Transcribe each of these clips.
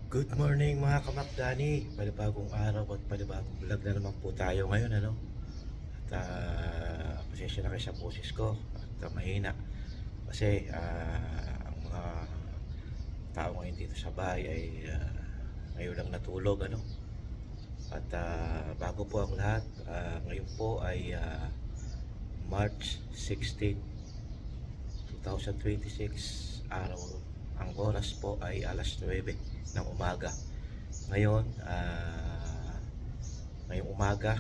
Good morning mga kamakdani. Panibagong araw at panibagong vlog na naman po tayo ngayon, ano? At pasensya na kayo sa boses ko at mahina. Kasi ang mga tao ngayon dito sa bahay ay ngayon lang natulog, ano? At bago po ang lahat, ngayon po ay March 16, 2026. Ang oras po ay alas 9 ng umaga. Ngayon, ngayong umaga,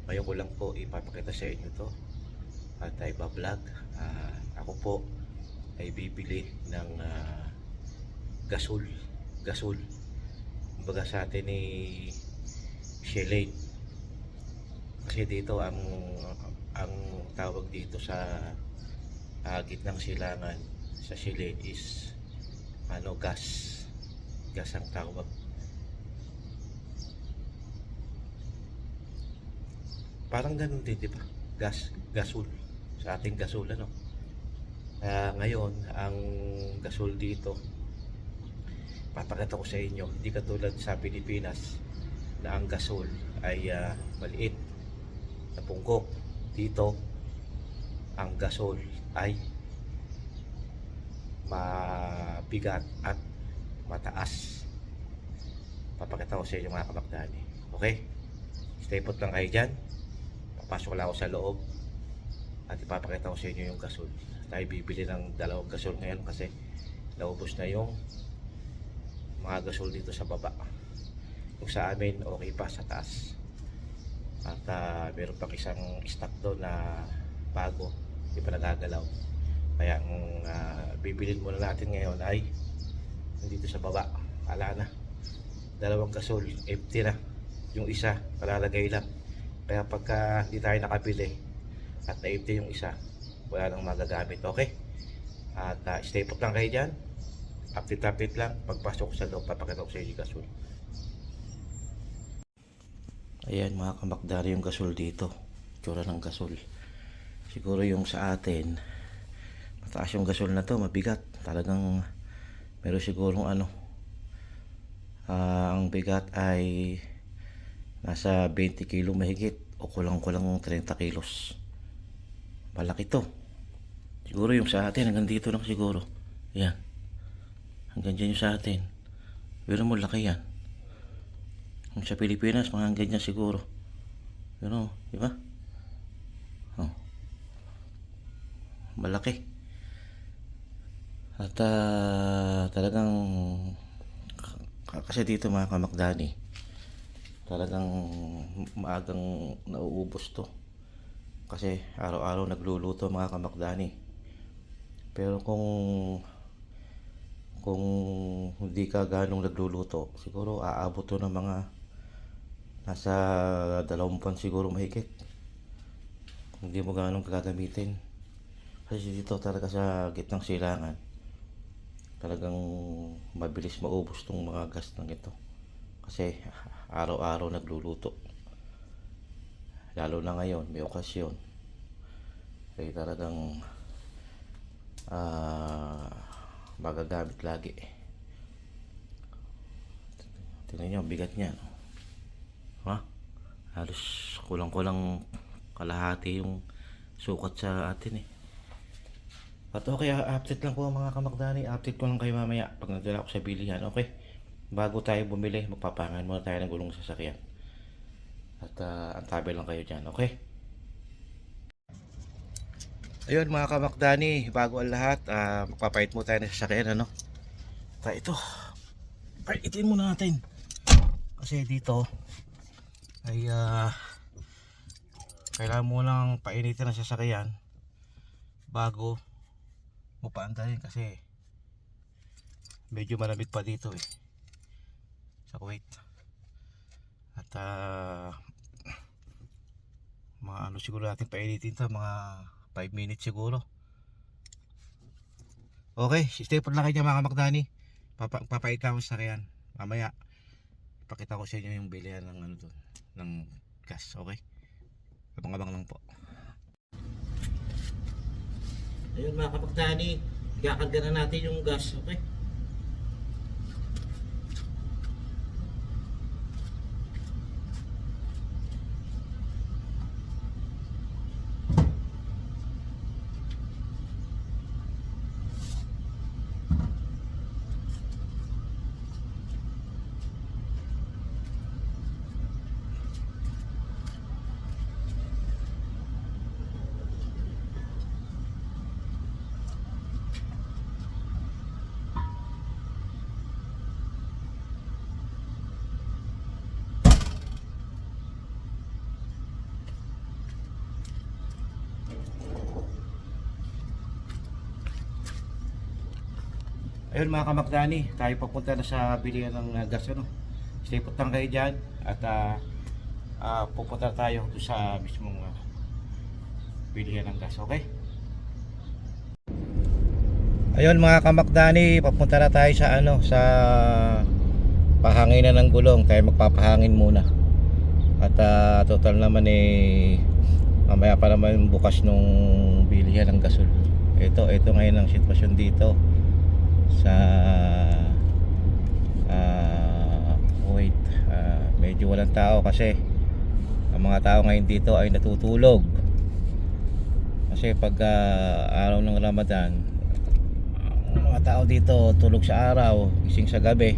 ngayon ko lang po ipapakita sa inyo to at iba-vlog. Ako po ay bibili ng gasol. Gasol. Kumbaga sa atin ni Shelley. Kasi dito ang tawag dito sa gitnang silangan sa Shelley is gas ang tawag. Parang ganun din, di ba? Gasol. Sa ating gasol, ano? Ngayon, ang gasol dito, papakita ko sa inyo, hindi katulad sa Pilipinas na ang gasol ay maliit na punggok. Dito, ang gasol ay mabigat at mataas. Papakita ko sa inyo mga kamakdani. Okay? Stay put lang kayo dyan. Papasok lang ako sa loob at ipapakita ko sa inyo yung gasol. Tayo bibili ng dalawang gasol ngayon kasi naubos na yung mga gasol dito sa baba. Yung sa amin okay pa sa taas. At meron pang isang stock doon na bago, hindi pa nagagalaw. Kaya ang bibilin muna natin ngayon ay dito sa baba. Ala na, dalawang gasol, empty na. Yung isa, palalagay lang. Kaya pagka hindi tayo nakabili at na-empty yung isa, wala nang magagamit. Okay? At stay put lang kayo dyan. Update lang. Pagpasok sa loob, papakita ko sa inyo yung gasol. Ayan mga kamakdari, yung gasol dito. Tsura ng gasol. Siguro yung sa atin, mataas yung gasol na to, mabigat. Talagang meron sigurong ang bigat ay nasa 20 kilo mahigit o kulang-kulang 30 kilos. Malaki to. Siguro yung sa atin hanggang dito lang siguro. Yan. Hanggang dyan yung sa atin. Pero mo laki yan. Yung sa Pilipinas mga hanggang dyan siguro. Pero, di ba? Oh. Malaki. At talagang kasi dito mga kamakdani, talagang maagang nauubos to. Kasi araw-araw nagluluto mga kamakdani. Pero kung hindi ka ganong nagluluto, siguro aabot to ng mga nasa 2 buwan siguro mahigit. Kung hindi mo ganong gagamitin. Kasi dito talaga sa gitnang silangan, talagang mabilis maubos tong mga gas ng ito. Kasi araw-araw nagluluto. Lalo na ngayon, may okasyon. Kaya talagang magagamit lagi. Tingnan nyo, bigat niya. No? Ha? Halos kulang-kulang kalahati yung sukat sa atin eh. At okay, update lang po mga kamakdani. Update ko lang kayo mamaya pag nagdala ako sa bilihan. Okay? Bago tayo bumili, magpapangan muna tayo ng gulong sasakyan. At antabi lang kayo dyan. Okay? Ayun mga kamakdani, bago ang lahat, magpapahit mo tayo ng sasakyan, ano? Ito, pahitin muna natin. Kasi dito ay kailangan mo lang painitin ng sasakyan bago mo paandarin kasi medyo malamig pa dito eh sa Kuwait. At mga siguro natin painitin to, mga 5 minutes siguro. Okay, stay put lang kayo mga kamakdani. Papait lang sa sasakyan. Mamaya ipakita ko sa inyo yung bilihan ng doon, ng gas. Okay, abang-abang lang po. Ayun mga kamakdani, gakarga na natin yung gas. Okay, Ayun mga kamakdani, tayo papunta na sa bilihan ng gas ano. Stay put lang kayo dyan at pupunta tayo doon sa mismong bilihan ng gas, okay? Ayun mga kamakdani, papunta na tayo sa ano, sa pahanginan ng gulong. Tayo magpapahangin muna. At total naman mamaya pa naman bukas nung bilihan ng gasol. Ito ngayon ang sitwasyon dito sa Kuwait. Medyo walang tao kasi ang mga tao ngayon dito ay natutulog. Kasi pag araw ng Ramadan, ang mga tao dito tulog sa araw, gising sa gabi,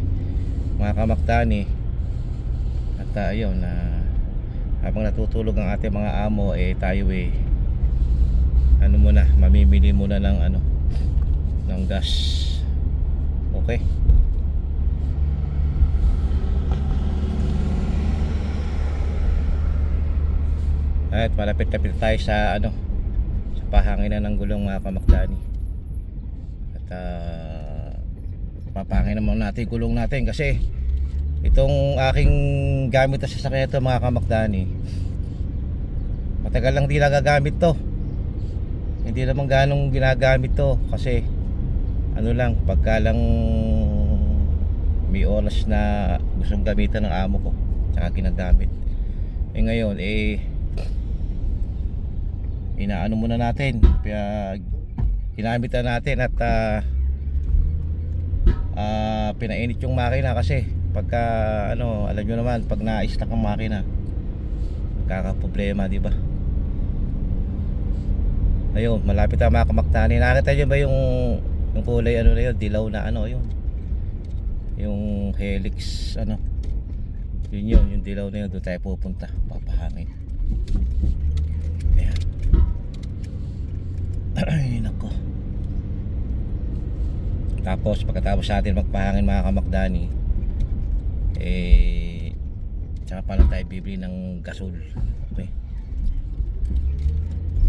mga kamakdani. At ayun, habang natutulog ang ating mga amo, tayo ano muna, mamimili muna ng ano, ng gas. Okay. At malapit-lapit tayo sa ano, sa pahanginan ng gulong mga kamakdani. At papahangin naman natin yung gulong natin kasi itong aking gamit sa sasakyan ito mga kamakdani, matagal lang di nagagamit to. Hindi naman ganong ginagamit to kasi ano lang, pagka lang may oras na gustong gamitan ng amo ko tsaka ginagamit. Ngayon inaano muna natin, ginamitan natin at pinainit yung makina kasi pagka ano, alam nyo naman, pag na-stuck ang makina kakaproblema, di ba? Ayun, malapit na mga kamakdani. Nakita nyo ba yung kulay ano na yun, dilaw na ano, yung helix ano, yun yung dilaw na yun, doon tayo pupunta, papahangin. Ayan. Ay nako. Tapos pagkatapos natin magpahangin mga kamakdani, tsaka pala tayo bibili ng gasol. Okay.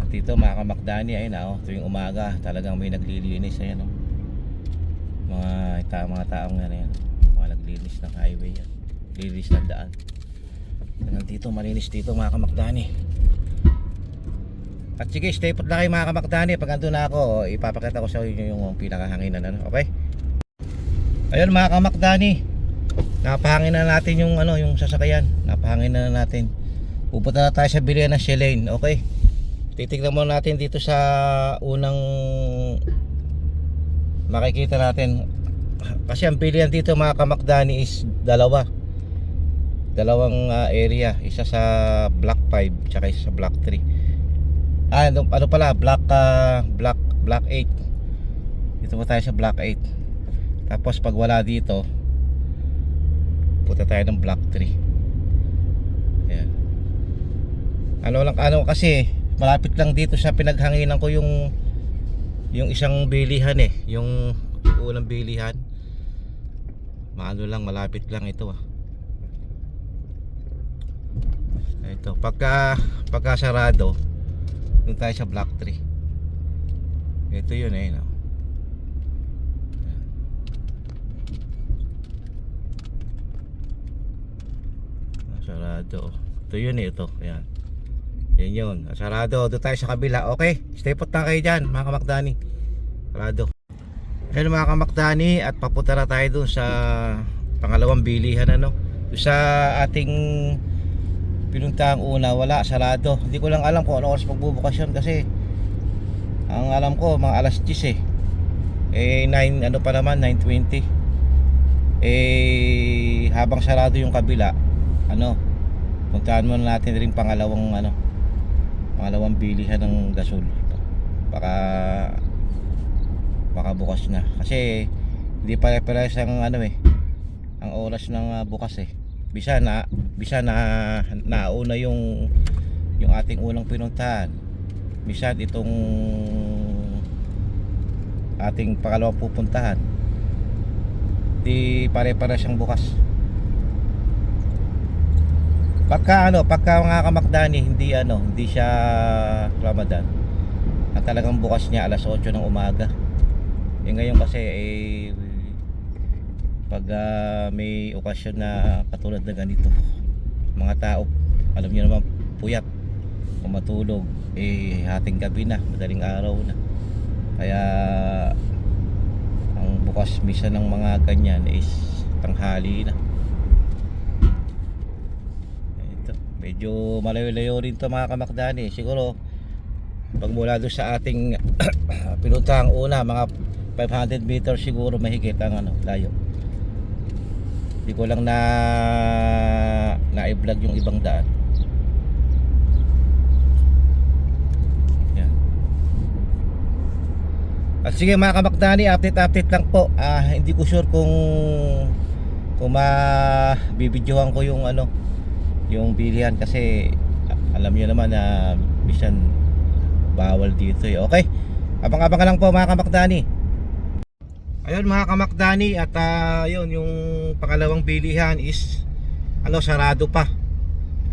At dito mga kamakdani, ayun tuwing umaga talagang may naglilinis. Ayan mga taong yan, mga naglilinis ng highway yan, naglilinis ng daan. Hanggang dito malinis dito mga kamakdani. At sige, stay put na kayo mga kamakdani. Pag andun na ako, ipapakita ko sa inyo yung pinakahanginan ano, okay? Ayun mga kamakdani, napahangin na natin yung ano, yung sasakyan. Napahangin na natin. Pupunta na tayo sa bilihan ng Shelane, okay? Titignan muna natin dito sa unang makikita natin. Kasi ang bilihan dito mga kamakdani is dalawang area. Isa sa block 5 tsaka isa sa block 3. Ano pala, block 8. Dito po tayo sa block 8. Tapos pag wala dito, punta tayo ng block 3. Ayan. Ano kasi malapit lang dito sa pinaghanginan ko yung isang bilihan yung unang bilihan. Lang, malapit lang ito Ito, pagka sarado, doon tayo sa block 3. Ito yun no? Sarado. Ito yun ito. Ayan. Yan yun. Sarado. Doon tayo sa kabila. Okay. Stay put lang kayo dyan mga kamakdani. Sarado. Ayun mga kamakdani, at papunta na tayo doon sa pangalawang bilihan ano. Doon sa ating pinuntahang una, wala, sarado. Hindi ko lang alam kung ano oras magbubukas yun kasi ang alam ko mga alas 10 9 ano pa naman, 9:20. Habang sarado yung kabila, puntahan muna natin rin pangalawang bilihan ng gasol. Baka bukas na kasi hindi pare-parehas ang ang oras ng bukas bisa na nauna yung ating unang pinuntahan, bisa itong ating pangalawang pupuntahan, di pare-parehas ang bukas. Pagka mga kamakdani, hindi siya Ramadan, at talagang bukas niya alas 8 ng umaga. Ngayon kasi pag may okasyon na katulad na ganito, mga tao, alam niyo naman, puyat kung matulog, hating gabi na, madaling araw na, kaya ang bukas misa ng mga ganyan is tanghali na. Ito, medyo malayo-layo rin to mga kamakdani. Siguro pag mula doon sa ating pinuntahang una, mga 500 meters siguro mahigit ang layo. Hindi ko lang na-i-vlog yung ibang daan. Yan. At sige mga kamakdani, update lang po. Hindi ko sure kung mabibidyohan ko yung yung bilihan, kasi alam niyo naman na minsan bawal dito Okay, abang-abang lang po mga kamakdani. Ayun mga kamakdani, at yun, yung pangalawang bilihan is sarado pa.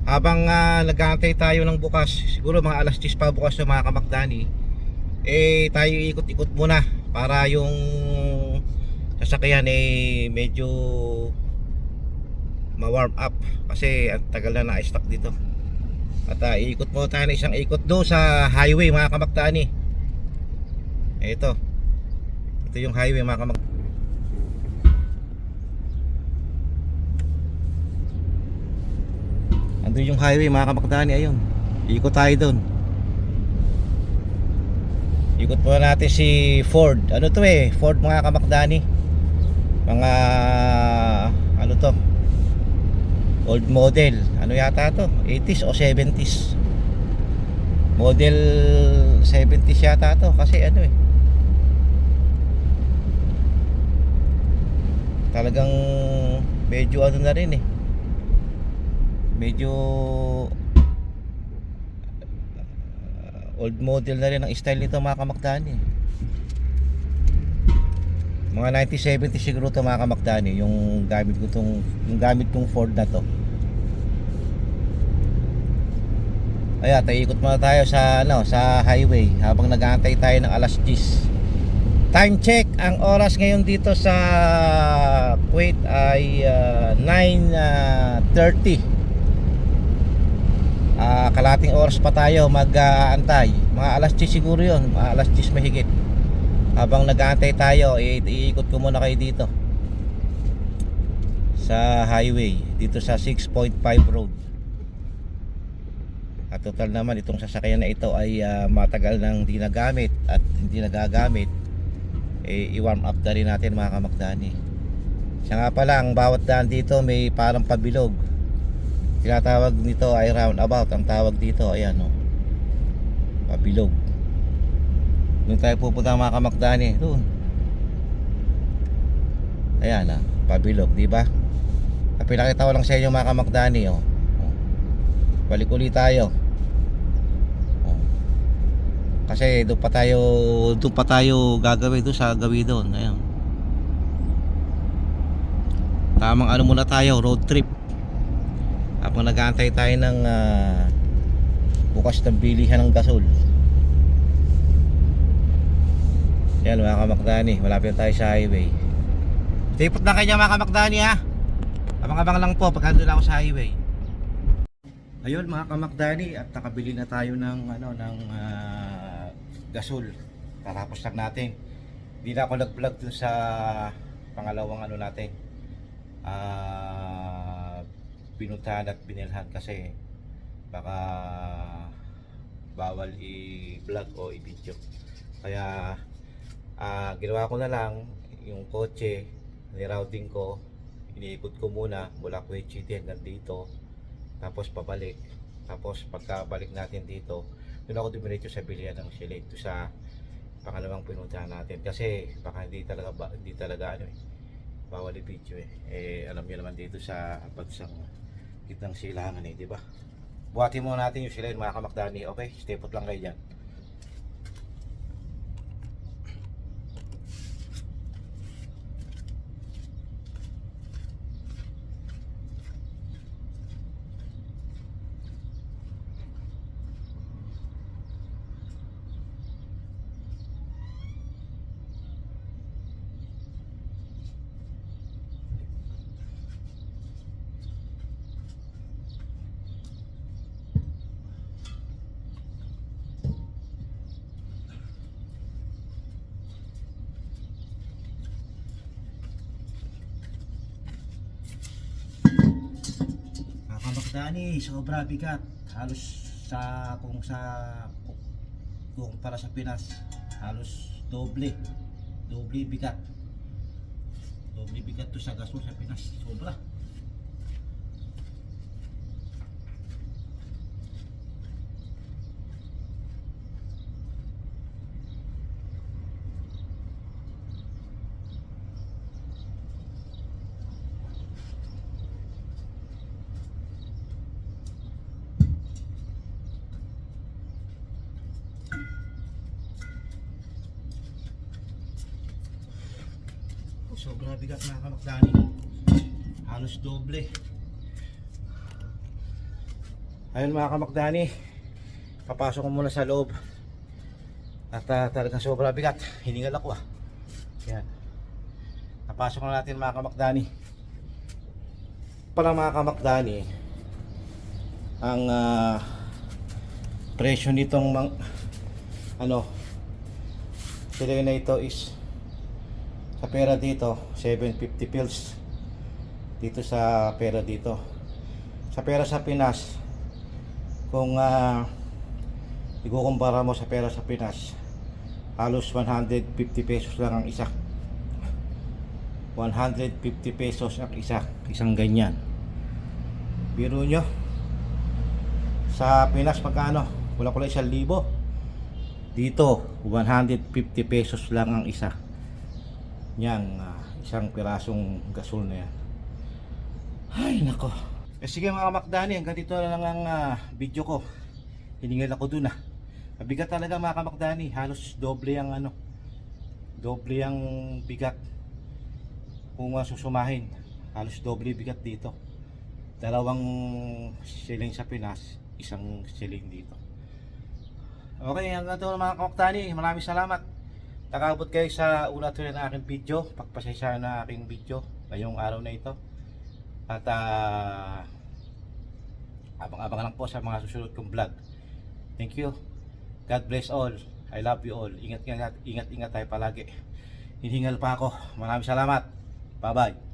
Habang nag-aantay tayo ng bukas, siguro mga alas 10 pa bukas yung mga kamakdani, tayo ikot-ikot muna para yung sasakyan medyo ma-warm up, kasi ang tagal na na-stuck dito. At iikot muna tayo na isang ikot do sa highway mga kamakdani. Ito yung highway mga kamakdani. Andun yung highway mga kamakdani, ayun. Ikot tayo doon. Ikot muna natin si Ford. Ano to Ford mga kamakdani. Mga to, old model. Ano yata to? 80s o 70s. Model 70s yata to, kasi talagang medyo na rin medyo old model na rin ang style nito mga kamakdani. Mga 1970 siguro to mga kamakdani, yung gamit kong Ford na to. Ayan, ikot muna tayo sa highway habang nag-aantay tayo ng alas 10. Time check, ang oras ngayon dito sa Kuwait ay 9:30. Kalating oras pa tayo mag-aantay. Mga alas 10 siguro yun, mga alas 10 mahigit. Habang nag-aantay tayo, iikot ko muna kayo dito sa highway, dito sa 6.5 road. At total naman itong sasakyan na ito ay matagal nang hindi nagamit at hindi nagagamit. I-warm up na rin natin mga kamakdani. Siya nga pala, ang bawat daan dito may parang pabilog. Tinatawag nito ay roundabout. Ang tawag dito, ayan pabilog. Doon tayo pupunta mga kamakdani, doon. Ayan pabilog, di ba? Pinakita ko lang sa inyo mga kamakdani. Balik ulit tayo. Kasi doon pa tayo gagawin doon sa gawin doon. Ayan. Tamang muna tayo, road trip. Habang nag-aantay tayo ng bukas ng bilihan ng gasol. Yan mga kamakdani, malapit tayo sa highway. Tipot na kanya mga kamakdani Abang-abang lang po pag andun ako sa highway. Ayun mga kamakdani, at nakabili na tayo ng gasol. Tatapos lang natin. Hindi na ako nag-vlog dun sa pangalawang natin. Pinuntahan at binilhan, kasi baka bawal i-vlog o i-video. Kaya ginawa ko na lang yung kotse, nirouting ko, iniikot ko muna mula Kuwait City hanggang dito, tapos pabalik. Tapos pagkabalik natin dito, doon ako dumiretso sa bilihan ng Shell ito sa pangalawang pinuntahan natin, kasi baka hindi talaga bawal i-video alam niyo naman dito sa bagsang gitnang silangan di ba? Buhatin muna natin yung Shell mga kamakdani. Okay, stay put lang kayo dyan. Dani, sobra bigat. Halos kung para sa Pinas, halos doble bigat. Doble bigat to sa gasol sa Pinas. Sobra. Sobra bigat mga kamakdani. Halos doble. Ayun mga kamakdani, papasok ko muna sa loob. At talagang sobra bigat. Hiningal ako Yan. Napasok na natin mga kamakdani. Para mga kamakdani, ang presyo nitong sila na ito is sa pera dito 750 pills dito sa pera dito. Sa pera sa Pinas, kung ikukumpara mo sa pera sa Pinas, halos 150 pesos lang ang isa. 150 pesos ang isang ganyan. Biro nyo, sa Pinas magkano? Wala 1,000. Dito 150 pesos lang ang isa. Yang isang pirasong gasol na yan. Ay nako. Sige mga kamakdani, hanggang dito na lang ang video ko. Hiningal ako dun Mabigat talaga mga kamakdani. Halos doble ang doble ang bigat. Kung susumahin, halos doble bigat dito. 2 siling sa Pinas, 1 siling dito. Okay, hanggang dito mga kamakdani. Maraming salamat. Nakaabot kayo sa una tuloy na aking video. Pagpasensya na aking video ngayong araw na ito. At abang-abang lang po sa mga susunod kong vlog. Thank you. God bless all. I love you all. Ingat tayo palagi. Hihingal pa ako. Maraming salamat. Bye bye.